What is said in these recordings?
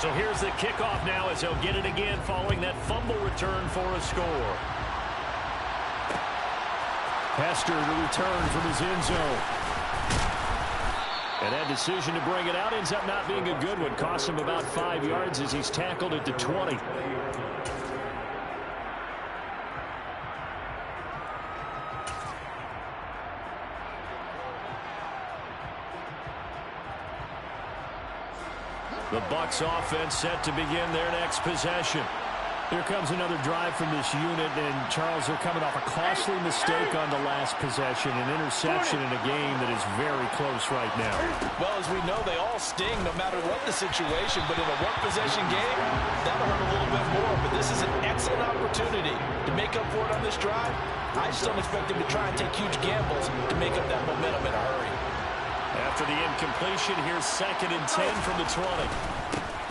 So here's the kickoff now as he'll get it again following that fumble return for a score. Hester to return from his end zone. And that decision to bring it out ends up not being a good one. Costs him about 5 yards as he's tackled at the 20. The Bucs offense set to begin their next possession. Here comes another drive from this unit, and Charles, they're coming off a costly mistake on the last possession, an interception in a game that is very close right now. Well, as we know, they all sting no matter what the situation, but in a one-possession game, that'll hurt a little bit more. But this is an excellent opportunity to make up for it on this drive. I just don't expect them to try and take huge gambles to make up that momentum in a hurry. After the incompletion, here's 2nd and 10 from the 20.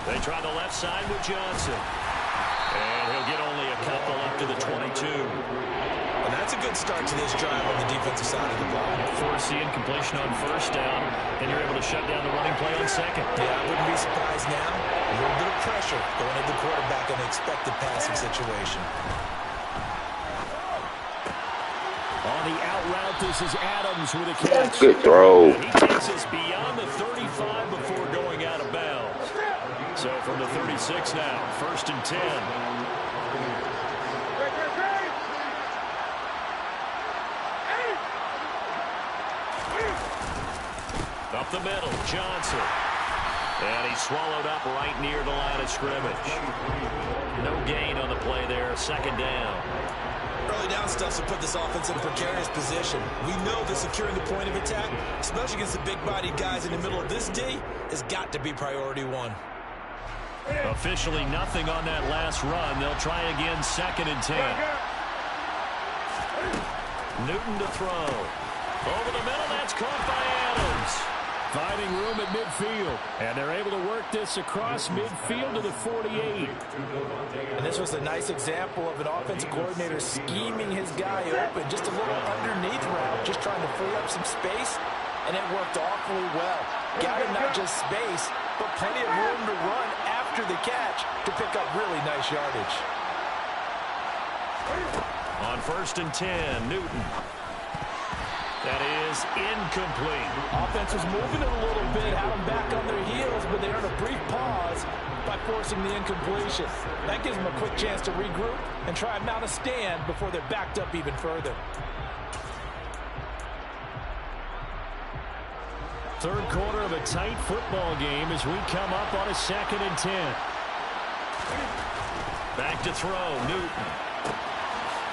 They try the left side with Johnson. And he'll get only a couple up to the 22. And that's a good start to this drive on the defensive side of the ball. Force the incompletion on 1st down, and you're able to shut down the running play on 2nd. Yeah, I wouldn't be surprised now. A little bit of pressure going at the quarterback in the expected passing situation. On the out route, this is Adams with a catch. Good throw. And he takes us beyond the 35 before going out of bounds. So from the 36 now, 1st and 10. Up the middle, Johnson. And he's swallowed up right near the line of scrimmage. No gain on the play there, 2nd down. Early down stuff to put this offense in a precarious position. We know that securing the point of attack, especially against the big-bodied guys in the middle of this D, has got to be priority one. Officially nothing on that last run. They'll try again, 2nd and 10. Newton to throw. Over the middle, that's caught by Adams. Finding room at midfield. And they're able to work this across midfield to the 48. And this was a nice example of an offensive coordinator scheming his guy open. Just a little underneath route, just trying to free up some space. And it worked awfully well. Got him not just space, but plenty of room to run after the catch to pick up really nice yardage. On 1st and 10, Newton. That is incomplete. Offense was moving it a little bit, had them back on their heels, but they earned a brief pause by forcing the incompletion. That gives them a quick chance to regroup and try and mount a stand before they're backed up even further. 3rd quarter of a tight football game as we come up on a 2nd and 10. Back to throw, Newton.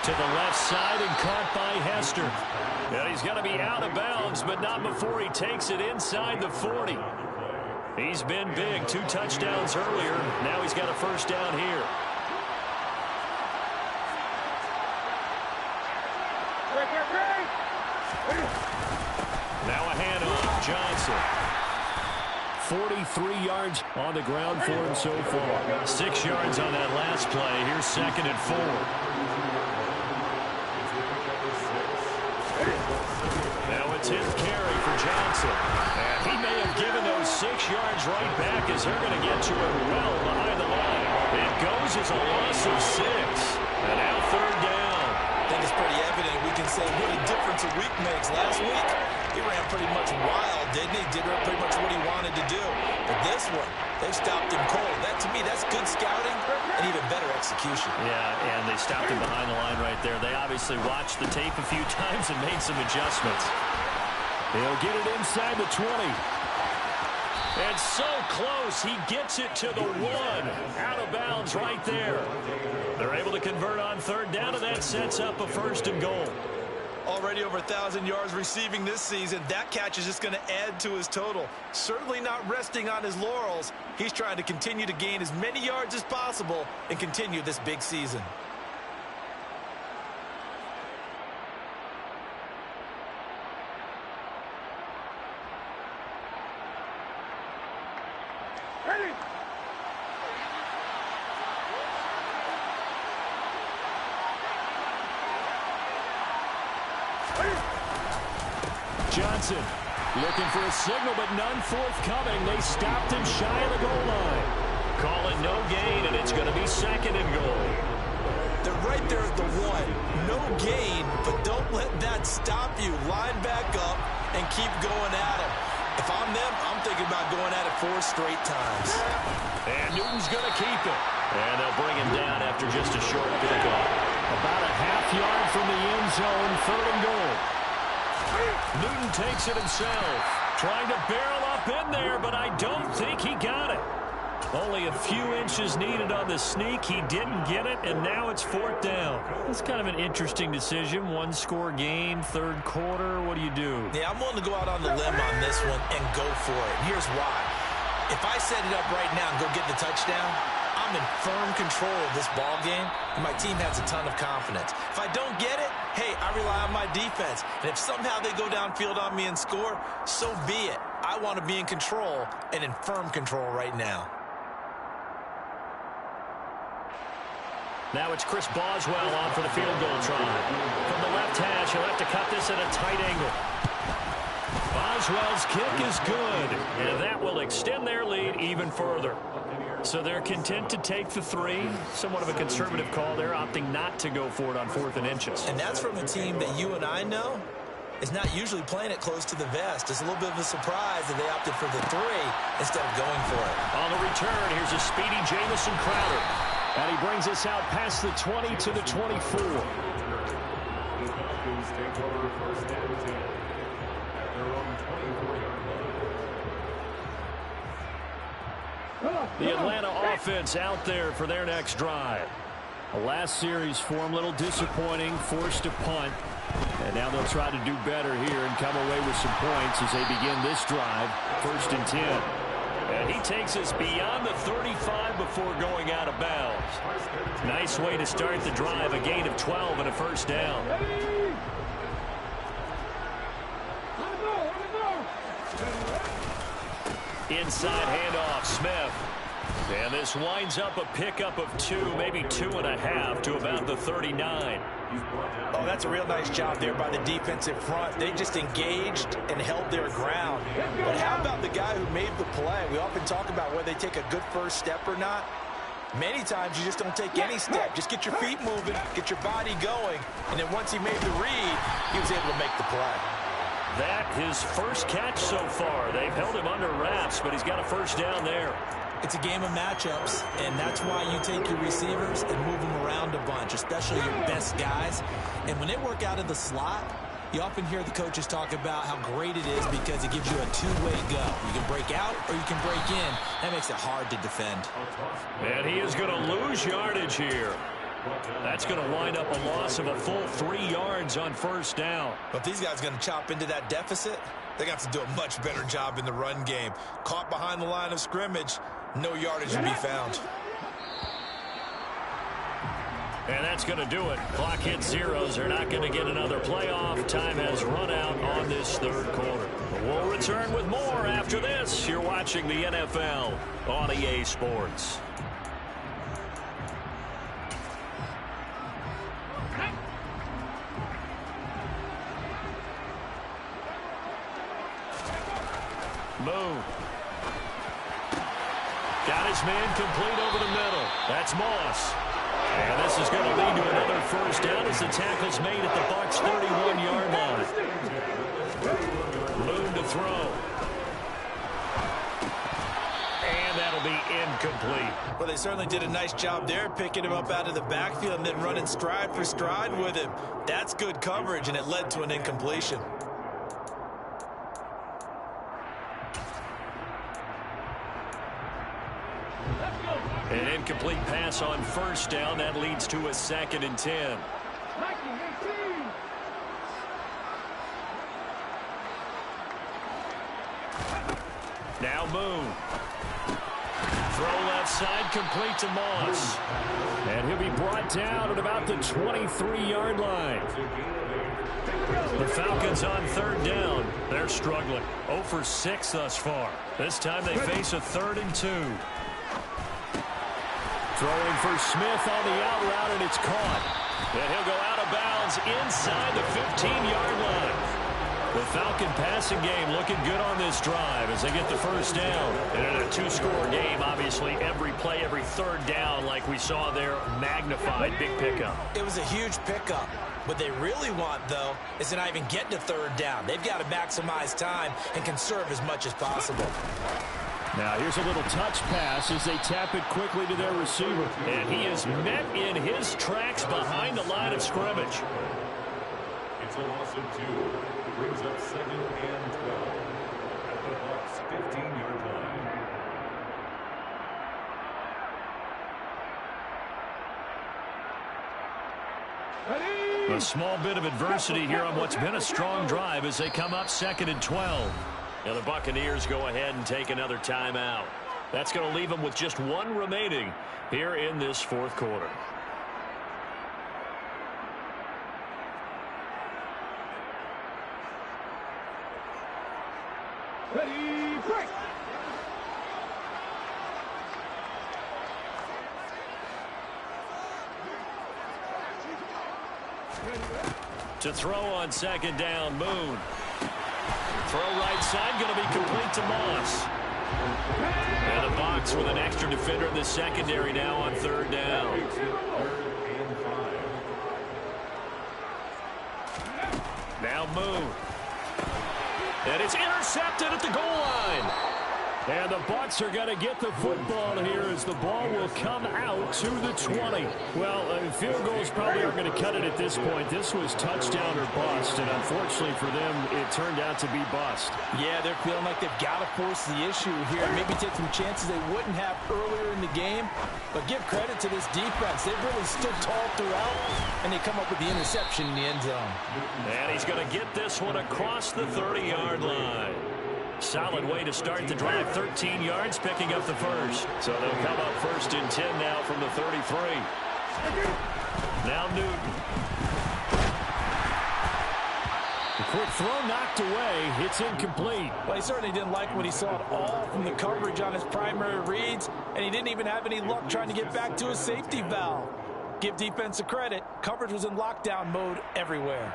To the left side and caught by Hester. And he's going to be out of bounds, but not before he takes it inside the 40. He's been big. 2 touchdowns earlier. Now he's got a 1st down here. Now a handoff, Johnson. 43 yards on the ground for him so far. 6 yards on that last play. Here's 2nd and 4. Now a 10th carry for Johnson. And he may have given those 6 yards right back as they're going to get to it well behind the line. It goes as a loss of 6. And now 3rd down. I think it's pretty evident we can say what a difference a week makes. Last week, he ran pretty much wild, didn't he? Did pretty much what he wanted to do. But this one, they stopped him cold. That, to me, that's good scouting and even better execution. Yeah, and they stopped him behind the line right there. They obviously watched the tape a few times and made some adjustments. They'll get it inside the 20. And so close, he gets it to the 1. Out of bounds right there. They're able to convert on 3rd down, and that sets up a 1st and goal. Already over 1,000 yards receiving this season. That catch is just going to add to his total. Certainly not resting on his laurels. He's trying to continue to gain as many yards as possible and continue this big season. Johnson looking for a signal, but none forthcoming. They stopped him shy of the goal line. Call it no gain, and it's going to be second and goal. They're right there at the one. No gain, but don't let that stop you. Line back up and keep going at them. If I'm them, I'm thinking about going at it 4 straight times. And Newton's going to keep it. And they'll bring him down after just a short pickup. About a half yard from the end zone, third and goal. Newton takes it himself. Trying to barrel up in there, but I don't think he got it. Only a few inches needed on the sneak. He didn't get it, and now it's fourth down. It's kind of an interesting decision. One-score game, third quarter. What do you do? Yeah, I'm willing to go out on the limb on this one and go for it. Here's why. If I set it up right now and go get the touchdown, I'm in firm control of this ball game, and my team has a ton of confidence. If I don't get it, hey, I rely on my defense. And if somehow they go downfield on me and score, so be it. I want to be in control and in firm control right now. Now it's Chris Boswell on for the field goal try. From the left hash, he'll have to cut this at a tight angle. Boswell's kick is good, and that will extend their lead even further. So they're content to take the 3. Somewhat of a conservative call. They're opting not to go for it on 4th and inches. And that's from a team that you and I know is not usually playing it close to the vest. It's a little bit of a surprise that they opted for the 3 instead of going for it. On the return, here's a speedy Jamison Crowder. And he brings us out past the 20 to the 24. The Atlanta offense out there for their next drive. The last series for them, a little disappointing, forced a punt. And now they'll try to do better here and come away with some points as they begin this drive, 1st and 10. And he takes us beyond the 35 before going out of bounds. Nice way to start the drive, a gain of 12 and a first down. Inside handoff, Smith. And this winds up a pickup of 2, maybe 2.5 to about the 39. Oh, that's a real nice job there by the defensive front. They just engaged and held their ground. But how about the guy who made the play? We often talk about whether they take a good first step or not. Many times you just don't take any step. Just get your feet moving, get your body going, and then once he made the read, he was able to make the play. That his first catch so far. They've held him under wraps, but he's got a first down there. It's a game of matchups, and that's why you take your receivers and move them around a bunch, especially your best guys. And when they work out of the slot, you often hear the coaches talk about how great it is because it gives you a two-way go. You can break out or you can break in. That makes it hard to defend. And he is going to lose yardage here. That's going to wind up a loss of a full 3 yards on first down. But if these guys are going to chop into that deficit, they got to do a much better job in the run game. Caught behind the line of scrimmage, no yardage to be found. And that's going to do it. Clock hits zeros. They're not going to get another playoff. Time has run out on this third quarter. We'll return with more after this. You're watching the NFL on EA Sports. Moon. Got his man complete over the middle. That's Moss. And this is going to lead to another first down as the tackle's made at the Bucs' 31-yard line. Moon to throw. And that'll be incomplete. Well, they certainly did a nice job there, picking him up out of the backfield and then running stride for stride with him. That's good coverage, and it led to an incompletion. An incomplete pass on first down. That leads to a 2nd and 10. Now Moon. Throw left side, complete to Moss. And he'll be brought down at about the 23-yard line. The Falcons on third down. They're struggling. 0 for 6 thus far. This time they face a 3rd and 2. Throwing for Smith on the out route, and it's caught. And he'll go out of bounds inside the 15-yard line. The Falcon passing game looking good on this drive as they get the first down. And a two-score game, obviously every play, every third down, like we saw there, magnified, big pickup. It was a huge pickup. What they really want, though, is to not even get to third down. They've got to maximize time and conserve as much as possible. Now here's a little touch pass as they tap it quickly to their receiver. And he is met in his tracks behind the line of scrimmage. It's a loss of 2. It brings up 2nd and 12 at the Bucs' 15-yard line. A small bit of adversity here on what's been a strong drive as they come up 2nd and 12. Now the Buccaneers go ahead and take another timeout. That's going to leave them with just one remaining here in this fourth quarter. Ready, break! To throw on 2nd down, Moon. Throw right side, going to be complete to Moss. And the box with an extra defender in the secondary now on 3rd down. Now Moon. And it's intercepted at the goal line. And the Bucs are going to get the football here as the ball will come out to the 20. Well, field goals probably aren't going to cut it at this point. This was touchdown or bust, and unfortunately for them, it turned out to be bust. Yeah, they're feeling like they've got to force the issue here. Maybe take some chances they wouldn't have earlier in the game. But give credit to this defense. They've really stood tall throughout, and they come up with the interception in the end zone. And he's going to get this one across the 30-yard line. Solid way to start the drive. 13 yards, picking up the first. So they'll come up 1st and 10 now from the 33. Now Newton. The quick throw knocked away. It's incomplete. Well, he certainly didn't like what he saw at all from the coverage on his primary reads, and he didn't even have any luck trying to get back to his safety valve. Give defense a credit. Coverage was in lockdown mode everywhere.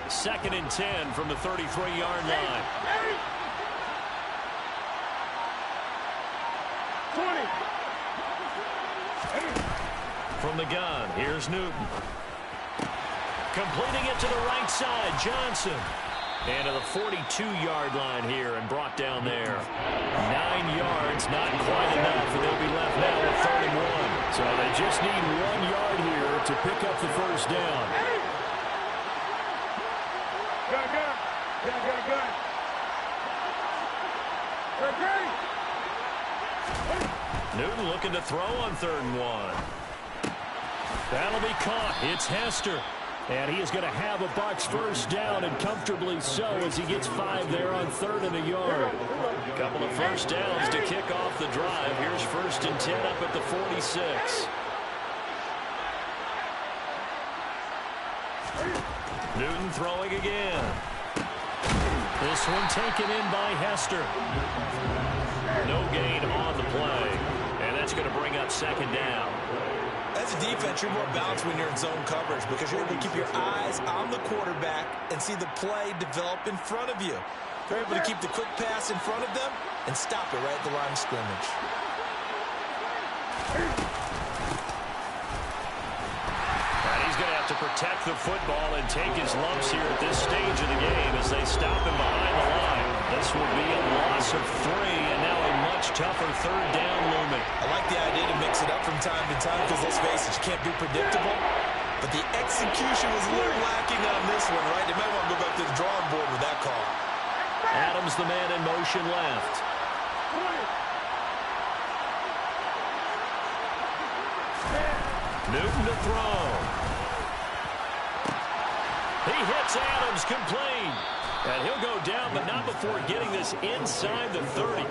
Second and 10 from the 33-yard line. 20. From the gun, here's Newton. Completing it to the right side, Johnson. And to the 42-yard line here and brought down there. 9 yards, not quite enough, and they'll be left now with 3rd and 1. So they just need 1 yard here to pick up the first down. Newton looking to throw on 3rd and 1. That'll be caught. It's Hester. And he is going to have a Bucs first down, and comfortably so, as he gets 5 there on 3rd and a yard. A couple of first downs to kick off the drive. Here's 1st and 10 up at the 46. Newton throwing again. This one taken in by Hester. No gain on the play. And that's going to bring up 2nd down. As a defense, you're more balanced when you're in zone coverage because you're able to keep your eyes on the quarterback and see the play develop in front of you. You're able to keep the quick pass in front of them and stop it right at the line of scrimmage. And he's going to have to protect the football and take his lumps here at this stage of the game as they stop him behind the line. This will be a loss of 3, and now a much tougher 3rd down looming. I like the idea to mix it up from time to time because, let's face it, you can't be predictable. But the execution was a little lacking on this one, right? They might want to go back to the drawing board with that call. Adams, the man in motion, left. Newton to throw. He hits Adams, complete. And he'll go down, but not before getting this inside the 30.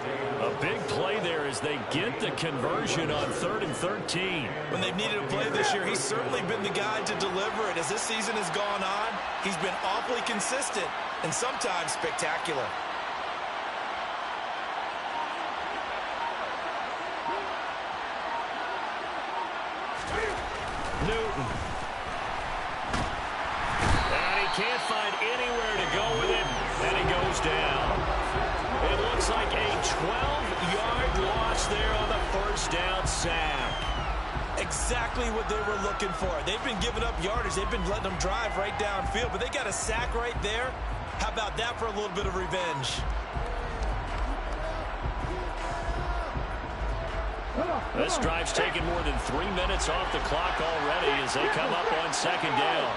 A big play there as they get the conversion on 3rd and 13. When they've needed a play this year, he's certainly been the guy to deliver it. As this season has gone on, he's been awfully consistent and sometimes spectacular. Newton. And he can't find anywhere to go with it, and he goes down. It looks like a 12-yard loss there on the first down sack. Exactly what they were looking for. They've been giving up yardage. They've been letting them drive right downfield, but they got a sack right there. How about that for a little bit of revenge? This drive's taken more than 3 minutes off the clock already as they come up on second down.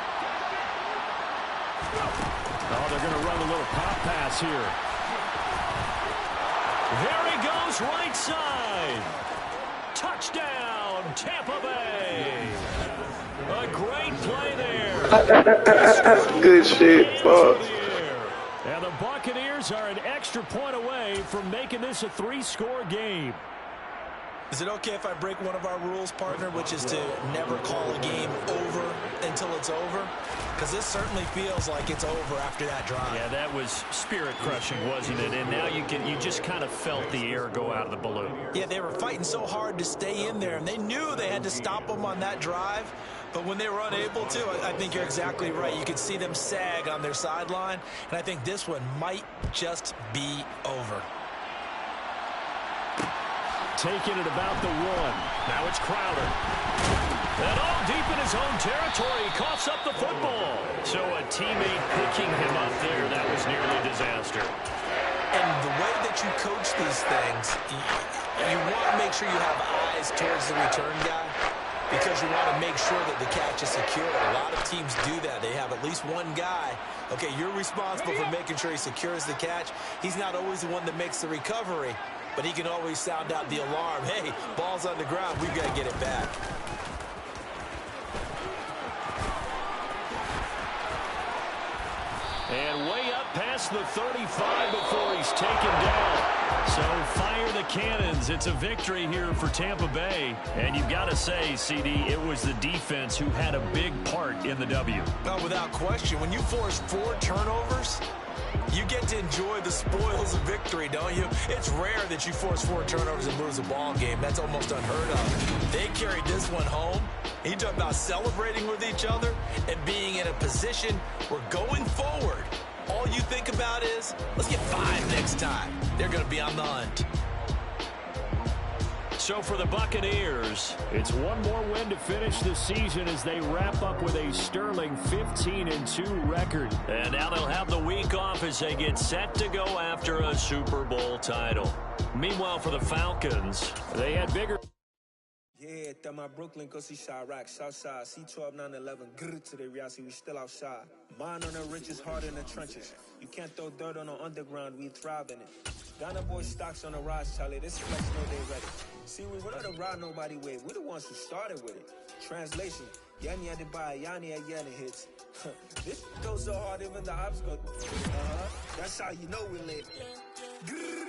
Oh, they're going to run a little pop pass here. There he goes, right side. Touchdown, Tampa Bay. A great play there. Good shit, fuck. And the Buccaneers are an extra point away from making this a 3-score game. Is it okay if I break one of our rules, partner, which is to never call a game over until it's over? Because this certainly feels like it's over after that drive. Yeah, that was spirit-crushing, wasn't it? And now you just kind of felt the air go out of the balloon. Yeah, they were fighting so hard to stay in there, and they knew they had to stop them on that drive. But when they were unable to, I think you're exactly right. You could see them sag on their sideline, and I think this one might just be over. Taking it about the 1. Now it's Crowder. And all deep in his own territory, he coughs up the football. So a teammate picking him up there, that was nearly disaster. And the way that you coach these things, you want to make sure you have eyes towards the return guy because you want to make sure that the catch is secure. A lot of teams do that. They have at least one guy. Okay, you're responsible for making sure he secures the catch. He's not always the one that makes the recovery, but he can always sound out the alarm. Hey, ball's on the ground. We've got to get it back. And way up past the 35 before he's taken down. So fire the cannons. It's a victory here for Tampa Bay. And you've got to say, CD, it was the defense who had a big part in the W. Well, without question, when you force 4 turnovers, you get to enjoy the spoils of victory, don't you? It's rare that you force 4 turnovers and lose a ball game. That's almost unheard of. They carried this one home. You talk about celebrating with each other and being in a position where going forward, all you think about is, let's get 5 next time. They're going to be on the hunt. So for the Buccaneers, it's one more win to finish the season as they wrap up with a sterling 15-2 record. And now they'll have the week off as they get set to go after a Super Bowl title. Meanwhile, for the Falcons, they had bigger... Yeah, that my Brooklyn, go see Chirac, Southside, C12, 911, grrr to the reality, we still outside. Mine on the riches, hard in the trenches. You can't throw dirt on the underground, we thrive in it. Ghana boy stocks on the rise, Charlie, this flex no day ready. See, we were not to ride nobody with, we're the ones who started with it. Translation, Yanni had to buy, Yanni had Yanni hits. This goes so hard, even the ops go, that's how you know we're lit. Grrr,